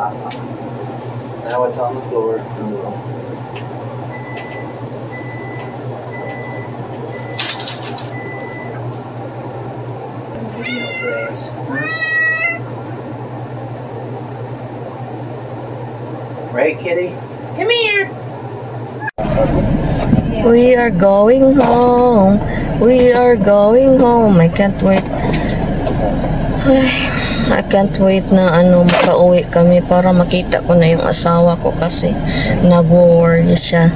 Now it's on the floor. Right, kitty? Come here! We are going home. We are going home. I can't wait. I can't wait na makauwi kami para makita ko na yung asawa ko kasi nag-worry siya.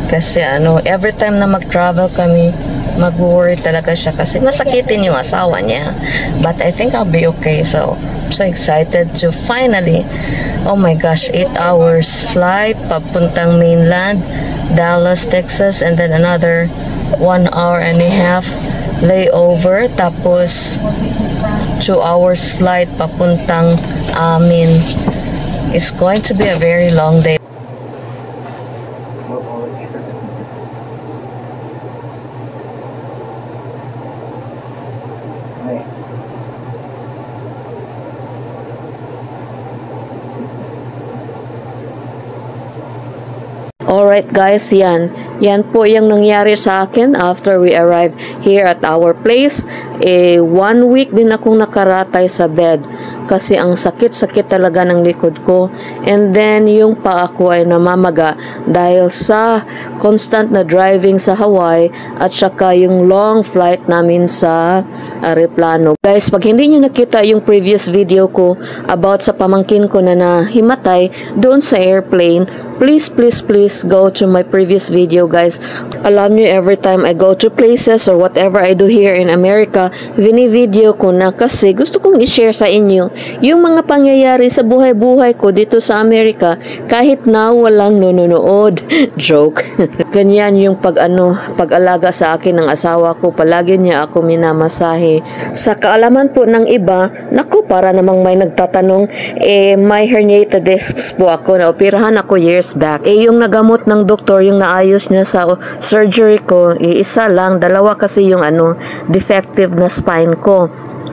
Kasi every time na mag-travel kami, mag-worry talaga siya kasi masakitin yung asawa niya. But I think I'll be okay. So, I'm so excited to finally, oh my gosh, 8 hours flight papuntang mainland, Dallas, Texas, and then another 1 hour and a half layover, tapos 2 hours flight papuntang amin. It's going to be a very long day. Alright guys, yan po yung nangyari sa akin after we arrived here at our place. 1 week din akong nakaratay sa bed kasi ang sakit-sakit talaga ng likod ko, and then yung paa ko ay namamaga dahil sa constant na driving sa Hawaii at saka yung long flight namin sa aeroplano. Guys, pag hindi nyo nakita yung previous video ko about sa pamangkin ko na nahimatay doon sa airplane, please go to my previous video guys. Alam nyo, every time I go to places or whatever I do here in America, vini-video ko na kasi gusto kong i-share sa inyo yung mga pangyayari sa buhay-buhay ko dito sa Amerika kahit na walang nanonood. Joke. Ganyan yung pag-alaga sa akin ng asawa ko. Palagi niya ako minamasahe. Sa kaalaman po ng iba, naku, para namang may nagtatanong, may herniated discs po ako. Naoperahan ako years back. Yung nagamot ng doktor, yung naayos niya sa surgery ko, isa lang, 2 kasi yung defective na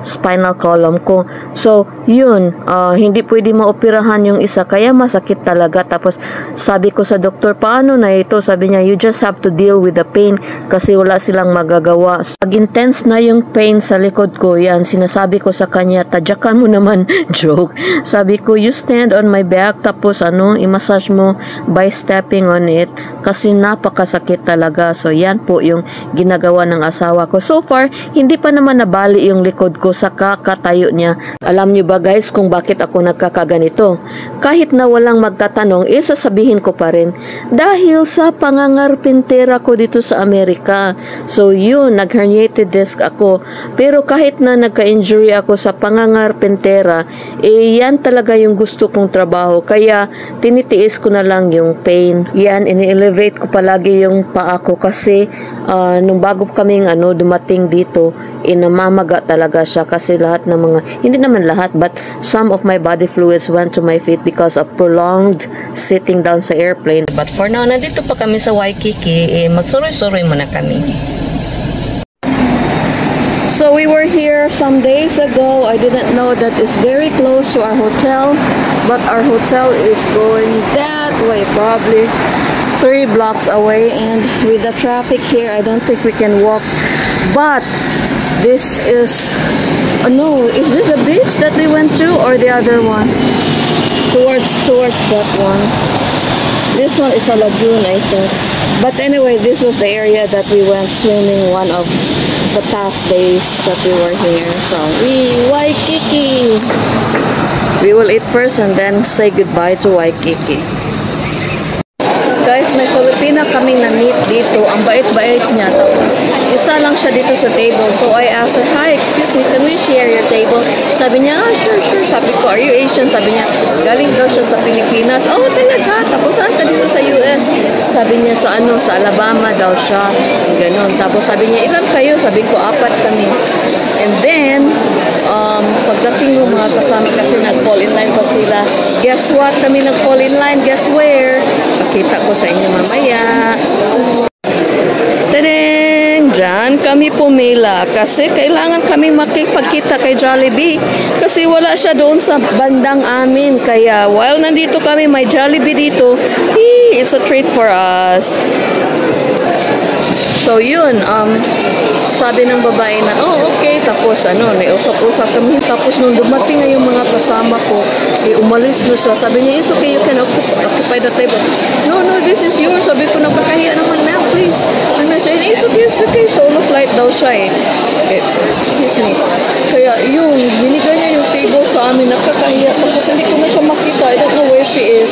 spinal column ko. So, yun, hindi pwede maoperahan yung isa, kaya masakit talaga. Tapos, sabi ko sa doktor, paano na ito? Sabi niya, you just have to deal with the pain kasi wala silang magagawa. Pag-intense na yung pain sa likod ko, yan, sinasabi ko sa kanya, tadyakan mo naman. Joke. Sabi ko, you stand on my back, tapos i-massage mo by stepping on it kasi napakasakit talaga. So, yan po yung ginagawa ng asawa ko. So far, hindi pa naman nabali yung likod ko sa kakatayo niya. Alam niyo ba guys kung bakit ako nagkakaganito? Kahit na walang magtatanong, sasabihin ko pa rin, dahil sa pangangarpintera ko dito sa Amerika. So yun, nag-herniated disc ako. Pero kahit na nagka-injury ako sa pangangarpintera, yan talaga yung gusto kong trabaho. Kaya tinitiis ko na lang yung pain. Yan, ini-elevate ko palagi yung paa ko kasi nung bago kaming dumating dito, namamaga talaga siya kasi lahat ng mga, hindi naman lahat, but some of my body fluids went to my feet because of prolonged sitting down sa airplane. But for now, nandito pa kami sa Waikiki, magsuroy-suroy muna kami. So we were here some days ago. I didn't know that it's very close to our hotel, but our hotel is going that way, probably 3 blocks away, and with the traffic here, I don't think we can walk. But this is, no, is this the beach that we went to or the other one? Towards that one. This one is a lagoon, I think. But anyway, this was the area that we went swimming one of the past days that we were here. So, Waikiki! We will eat first and then say goodbye to Waikiki. Guys, may Filipina kaming na-meet dito. Ang bait-bait niya. Tapos, isa lang siya dito sa table. So, I asked her, hi, excuse me, can we share your table? Sabi niya, sure. Sabi ko, are you Asian? Sabi niya, galing daw siya sa Pilipinas. Oh, talaga? Tapos, saan ka dito sa US? Sabi niya, sa Alabama daw siya. Ganon. Tapos, sabi niya, ilan kayo? Sabi ko, 4 kami. And then, pagdating ng mga kasama kasi nag-fall in line pa sila. Guess what? Kami nag-fall in line. Guess where? Pakita ko sa inyo mamaya. Tadang! Diyan kami pumila kasi kailangan kami makipagkita kay Jollibee kasi wala siya doon sa bandang amin. Kaya while nandito kami, may Jollibee dito. It's a treat for us. So yun, sabi ng babae na, oh okay, tapos nausap-usap kami. Tapos nung dumating na yung mga kasama ko, umalis na siya. Sabi niya, it's okay, you can occupy the table. No, this is yours. Sabi ko, nakakahiya naman, ma'am, please. And I said, it's okay. Solo flight daw siya excuse me. Kaya yun, binigay niya yung table sa amin, nakakahiya. Tapos hindi ko na siya makita. I don't know where she is.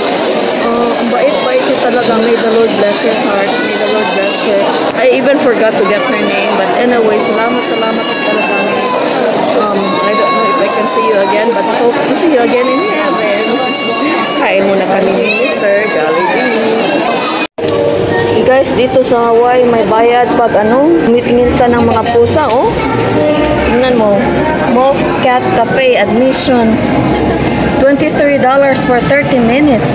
Ang bait-bait niya talaga. May the Lord bless her heart. May the Lord bless her. I even forgot to get her name. But anyway, salamat talaga. I don't know if I can see you again, but I hope to see you again in heaven. Kain muna kami ni Mr. Jollibee. Guys, dito sa Hawaii, may bayad pag tumitingin ka ng mga pusa, oh. Tingnan mo. Moth Cat Cafe admission. $23 for 30 minutes.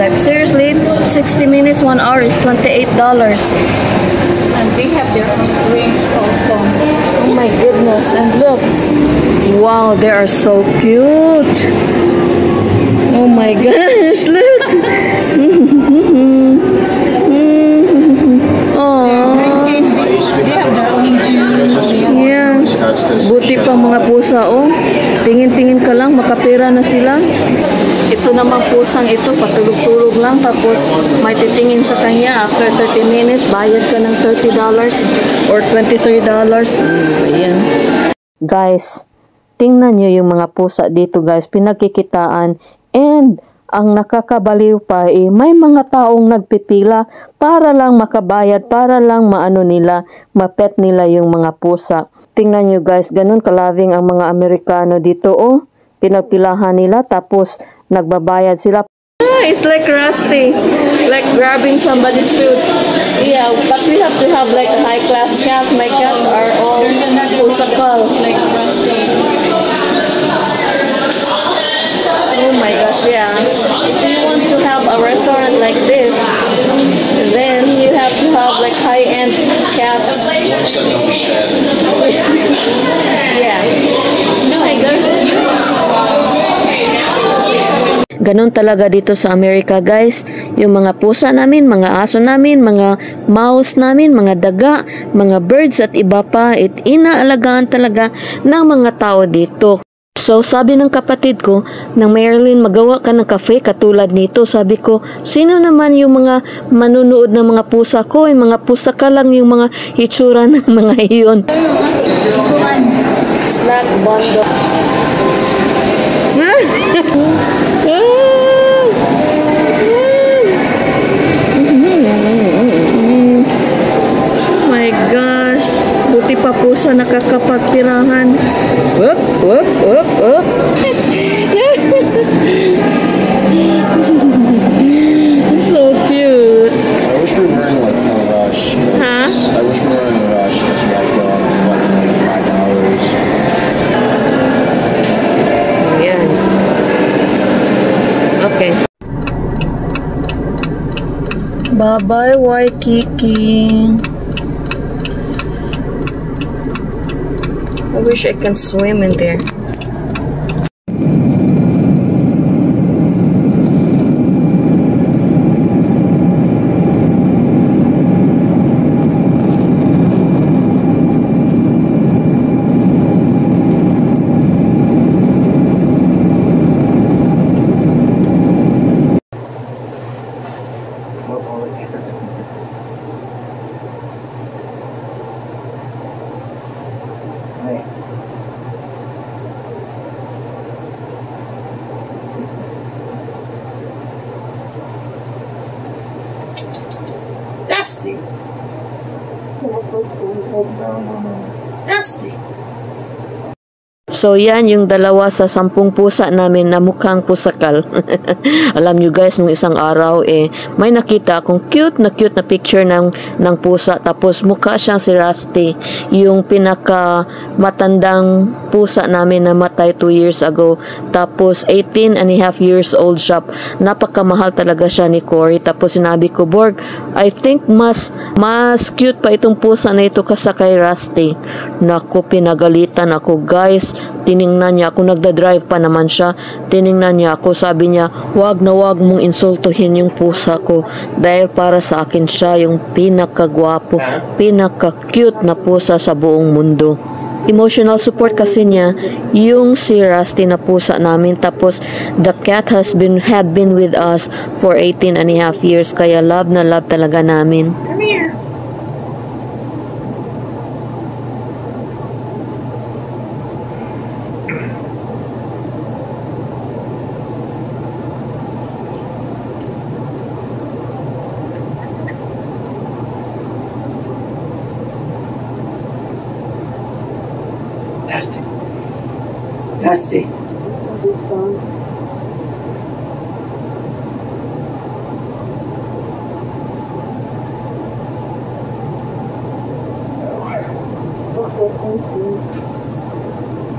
Like seriously, 60 minutes, 1 hour is $28. And they have their own drinks also. Oh my goodness, and look. Wow, they are so cute. Oh my gosh, look. They have their own juice. Yeah. Buti pa mga pusa, oh. Tingin-tingin ka lang, makapira na sila. Ito namang pusang ito, patulog-tulog lang. Tapos may titingin sa kanya. After 30 minutes, bayad ka ng $30 or $23. Ayan. Guys, tingnan nyo yung mga pusa dito, guys. Pinagkikitaan. And ang nakakabaliw pa, may mga taong nagpipila para lang makabayad, para lang mapet nila yung mga pusa. Tingnan nyo guys, ganun kalaving ang mga Amerikano dito, oh. Pinagpilahan nila, tapos nagbabayad sila. It's like Rusty, like grabbing somebody's food. Yeah, but we have to have like a high-class cats. My cats are all pusakal. Like Rusty. Oh my gosh, yeah. If you want to have a restaurant like this, then you have to have like high-end cats. Yeah. No, I got Ganon talaga dito sa Amerika, guys. Yung mga pusa namin, mga aso namin, mga mouse namin, mga daga, mga birds at iba pa, inaalagaan talaga ng mga tao dito. So, sabi ng kapatid ko, ng Marilyn, magawa ka ng cafe katulad nito. Sabi ko, sino naman yung mga manunood ng mga pusa ko? Yung mga pusa ka lang yung mga hitsura ng mga iyon. Snack bundle. My gosh. Buti pa pusa nakakapagpirahan. Whoop, whoop, whoop, whoop. So cute. I wish we were in like no rush. Huh? I wish we were in a rush because we have to go on a flight in like 5 hours. Ayan. Okay. Bye-bye, Waikiki. I wish I can swim in there. Dusty. Dusty. So yan yung dalawa sa 10 pusa namin na mukhang pusakal. Alam nyo guys, nung isang araw may nakita akong cute na picture ng pusa, tapos mukha siyang si Rusty, yung pinaka matandang pusa namin na matay 2 years ago. Tapos 18 and a half years old siya. Napakamahal talaga siya ni Cory. Tapos sinabi ko, Borg, I think mas cute pa itong pusa na ito kasa kay Rusty. Naku, pinagalitan ako guys. Tiningnan niya ako, nagda-drive pa naman siya. Tiningnan niya ako, sabi niya, wag na wag mong insultuhin yung pusa ko dahil para sa akin siya yung pinakagwapo, pinaka-cute na pusa sa buong mundo. Emotional support kasi niya yung si Rusty na pusa namin. Tapos the cat had been with us for 18 and a half years, kaya love na love talaga namin. Come here. Dusty. Dusty.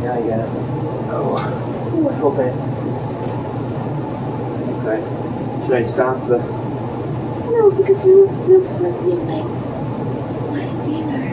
Yeah, I get it. Oh. Okay. Okay. Should I stop the... No, because you still sleeping like my dinner.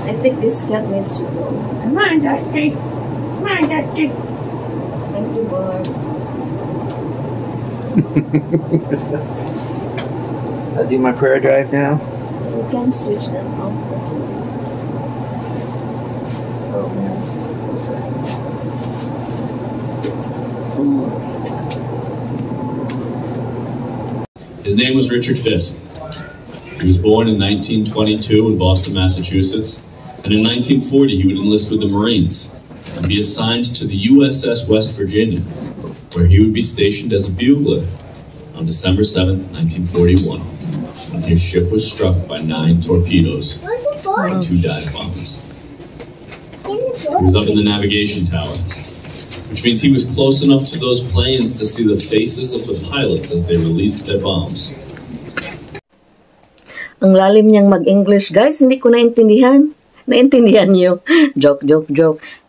I think this cat needs to go. Come on, Dusty. Come on, Dusty. Thank you, Borg. I'll do my prayer drive now. We can switch them out. Oh, man. His name was Richard Fisk. He was born in 1922 in Boston, Massachusetts, and in 1940 he would enlist with the Marines and be assigned to the USS West Virginia, where he would be stationed as a bugler on December 7, 1941, when his ship was struck by 9 torpedoes and 2 dive bombs. He was up in the navigation tower, which means he was close enough to those planes to see the faces of the pilots as they released their bombs. Ang lalim niyang mag-English, guys. Hindi ko naintindihan. Naintindihan niyo? Joke.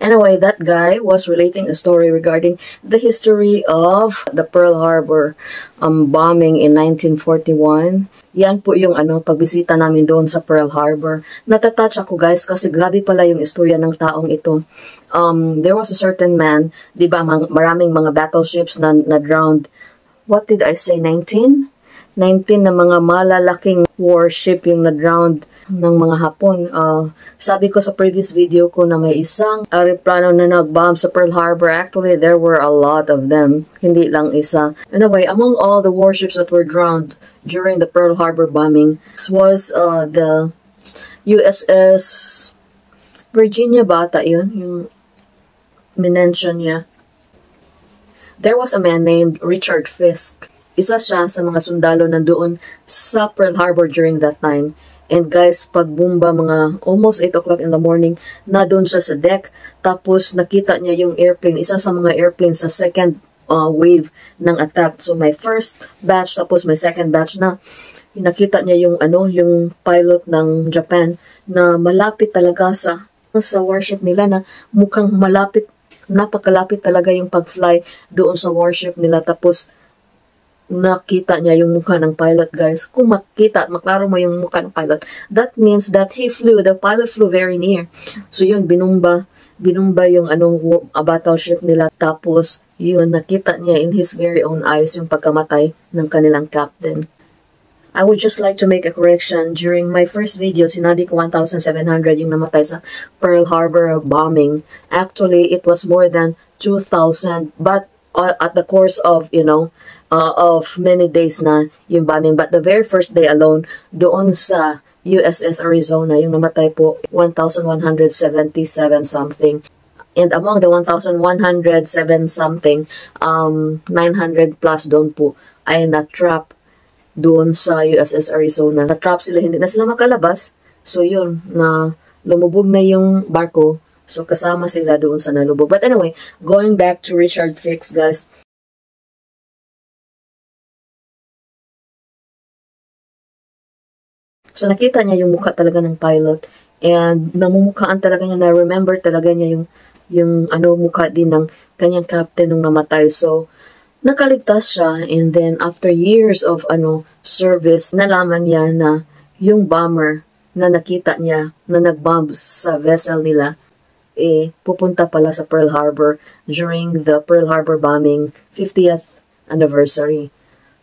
Anyway, that guy was relating a story regarding the history of the Pearl Harbor bombing in 1941. Yan po yung pagbisita namin doon sa Pearl Harbor. Natatouch ako, guys, kasi grabe pala yung istorya ng taong ito. There was a certain man, di ba, maraming mga battleships na drowned. What did I say, 19 na mga malalaking warship yung na-drowned ng mga Hapon. Sabi ko sa previous video ko na may isang aeroplano na nag-bomb sa Pearl Harbor. Actually, there were a lot of them. Hindi lang isa. Anyway, among all the warships that were drowned during the Pearl Harbor bombing was the USS Virginia bata yun, yung minention niya. There was a man named Richard Fisk. Isa siya sa mga sundalo nandoon sa Pearl Harbor during that time. And guys, pagbomba mga almost 8 o'clock in the morning, na doon siya sa deck. Tapos nakita niya yung airplane, isa sa mga airplane sa second wave ng attack. So my first batch, tapos my second batch na. Nakita niya yung yung pilot ng Japan na malapit talaga sa warship nila, na mukhang malapit, napakalapit talaga yung pag-fly doon sa warship nila. Tapos nakita niya yung mukha ng pilot, guys. Kung makita at maklaro mo yung mukha ng pilot, that means that the pilot flew very near. So yun, binumba yung battleship nila. Tapos yun, nakita niya in his very own eyes yung pagkamatay ng kanilang captain. I would just like to make a correction. During my first video, sinabi ko 1,700 yung namatay sa Pearl Harbor bombing. Actually, it was more than 2,000. But at the course of, of many days na yung bombing. But the very first day alone, doon sa USS Arizona, yung namatay po, 1,177 something. And among the 1,107 something, 900 plus doon po ay na-trap doon sa USS Arizona. Na-trap sila, hindi na sila makalabas. So yun, na lumubog na yung barko. So kasama sila doon sa nalubog. But anyway, going back to Richard Fix, guys. So nakita niya yung mukha talaga ng pilot. And namumukhaan talaga niya, na-remember talaga niya yung mukha din ng kanyang captain nung namatay. So, nakaligtas siya, and then after years of service, nalaman niya na yung bomber na nakita niya na nag-bomb sa vessel nila, pupunta pala sa Pearl Harbor during the Pearl Harbor bombing 50th anniversary.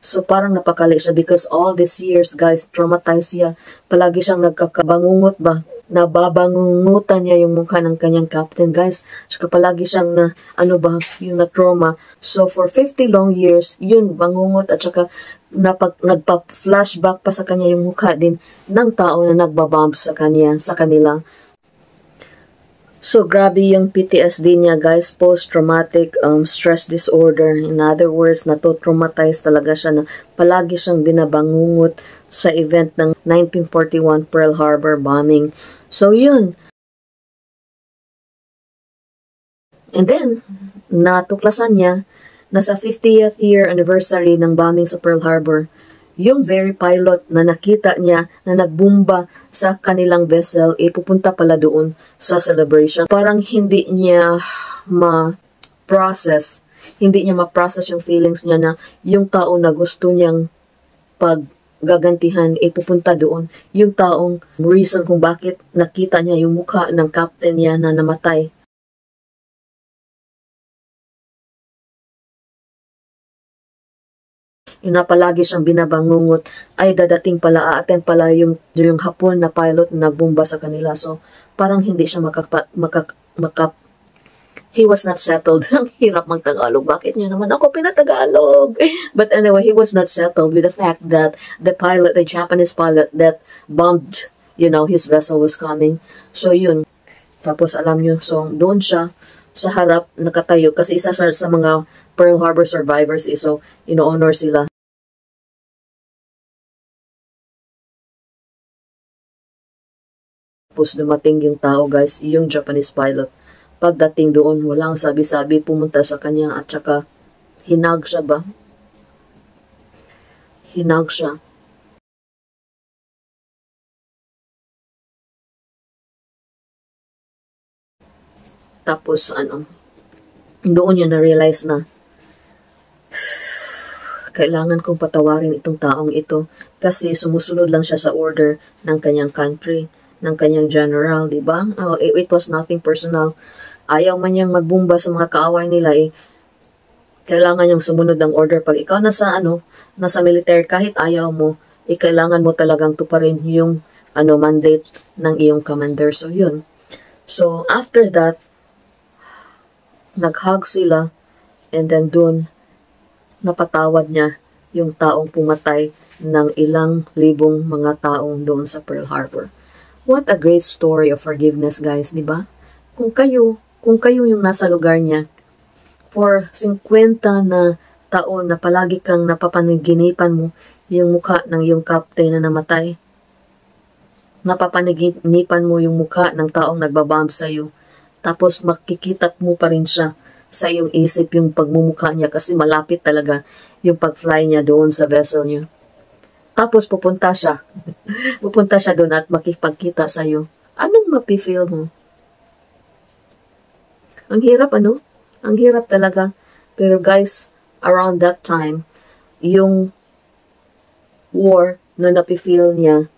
So parang napakali siya because all these years, guys, traumatized siya. Palagi siyang nagkakabangungot ba? Nababangungutan niya yung mukha ng kanyang captain, guys. Saka palagi siyang yung na-trauma. So, for 50 long years, yun, bangungot at saka nagpa-flashback pa sa kanya yung mukha din ng tao na nagbabomb sa kanila. So, grabe yung PTSD niya, guys. Post-traumatic stress disorder. In other words, nato-traumatize talaga siya na palagi siyang binabangungot sa event ng 1941 Pearl Harbor bombing. So, yun. And then, natuklasan niya na sa 50th year anniversary ng bombing sa Pearl Harbor, yung very pilot na nakita niya na nagbumba sa kanilang vessel, pupunta pala doon sa celebration. Parang hindi niya ma-process yung feelings niya na yung tao na gusto niyang paggagantihan, pupunta doon. Yung taong reason kung bakit nakita niya yung mukha ng captain niya na namatay. Palagi siyang binabangungot, ay dadating pala, aaten pala yung hapon na pilot na nagbomba sa kanila. So, parang hindi siya he was not settled. Ang hirap mag-Tagalog. Bakit niyo naman ako pinatagalog? But anyway, he was not settled with the fact that the Japanese pilot that bombed, his vessel was coming. So, yun. Tapos, alam niyo, so, doon siya sa harap, nakatayo. Kasi isa sa mga Pearl Harbor survivors, so, ino-honor sila. Tapos dumating yung tao, guys, yung Japanese pilot. Pagdating doon, walang sabi-sabi, pumunta sa kanya at saka hinag siya ba? Hinag siya. Tapos doon niya na-realize na kailangan kong patawarin itong taong ito kasi sumusunod lang siya sa order ng kanyang country, ng kanyang general, di ba? It was nothing personal. Ayaw man niyang magbumba sa mga kaaway nila, kailangan niyang sumunod ng order. Pag ikaw nasa military, kahit ayaw mo, kailangan mo talagang tuparin yung mandate ng iyong commander. So, yun. So, after that, nag-hug sila, and then dun, napatawad niya yung taong pumatay ng ilang libong mga taong doon sa Pearl Harbor. What a great story of forgiveness, guys, di ba? Kung kayo yung nasa lugar niya, for 50 na taon na palagi kang napapanaginipan mo yung mukha ng yung captain na namatay, napapanaginipan mo yung mukha ng taong nagbabomb sa'yo, tapos makikita mo pa rin siya sa iyong isip yung pagmumukha niya kasi malapit talaga yung pag-fly niya doon sa vessel niyo. Tapos pupunta siya doon at makipagkita sa'yo. Anong mapifeel mo? Ang hirap, Ang hirap talaga. Pero guys, around that time, yung war na napifeel niya,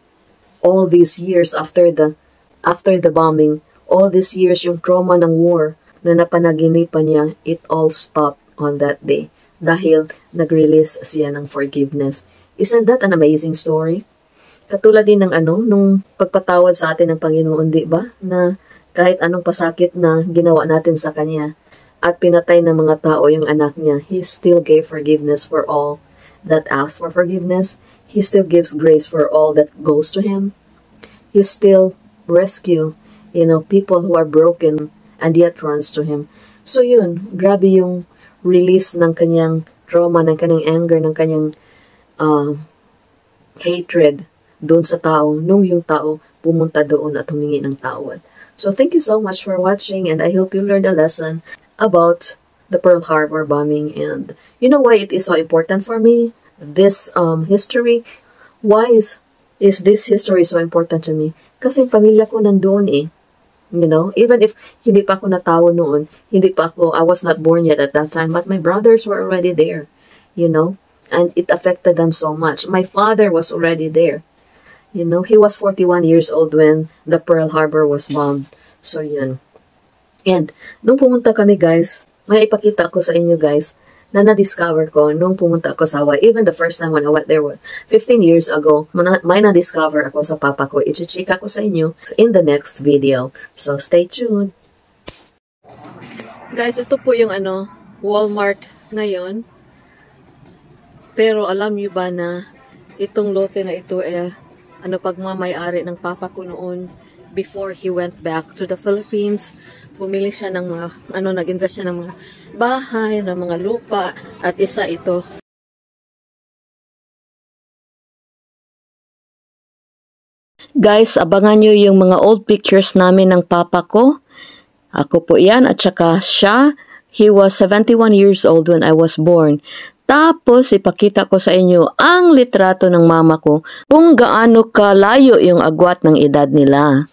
all these years after the bombing, all these years yung trauma ng war na napanaginipan niya, it all stopped on that day. Dahil nag-release siya ng forgiveness. Isn't that an amazing story? Katulad din ng nung pagpatawad sa atin ng Panginoon, di ba? Na kahit anong pasakit na ginawa natin sa Kanya at pinatay ng mga tao yung anak niya, He still gave forgiveness for all that ask for forgiveness. He still gives grace for all that goes to Him. He still rescue, people who are broken and yet runs to Him. So yun, grabe yung release ng kanyang trauma, ng kanyang anger, ng kanyang hatred doon sa tao, nung yung tao pumunta doon at humingi ng tawad. So thank you so much for watching, and I hope you learned a lesson about the Pearl Harbor bombing. And you know why it is so important for me, this history? Why is this history so important to me? Kasi pamilya ko nandoon eh. Even if hindi pa ako natawo noon, I was not born yet at that time, but my brothers were already there, and it affected them so much. My father was already there. He was 41 years old when the Pearl Harbor was bombed. So, yun. And, nung pumunta kami, guys, may ipakita ko sa inyo, guys, na na-discover ko nung pumunta ako sa Hawaii. Even the first time when I went there, 15 years ago, may na-discover ako sa papa ko. I-chika ko sa inyo in the next video. So, stay tuned. Guys, ito po yung Walmart ngayon. Pero alam niyo ba na itong lote na ito pagmamay-ari ng papa ko noon before he went back to the Philippines. Bumili siya ng mga, nag-invest siya ng mga bahay, ng mga lupa, at isa ito. Guys, abangan nyo yung mga old pictures namin ng papa ko. Ako po yan, at saka siya. He was 71 years old when I was born. Tapos, ipakita ko sa inyo ang litrato ng mama ko kung gaano kalayo yung agwat ng edad nila.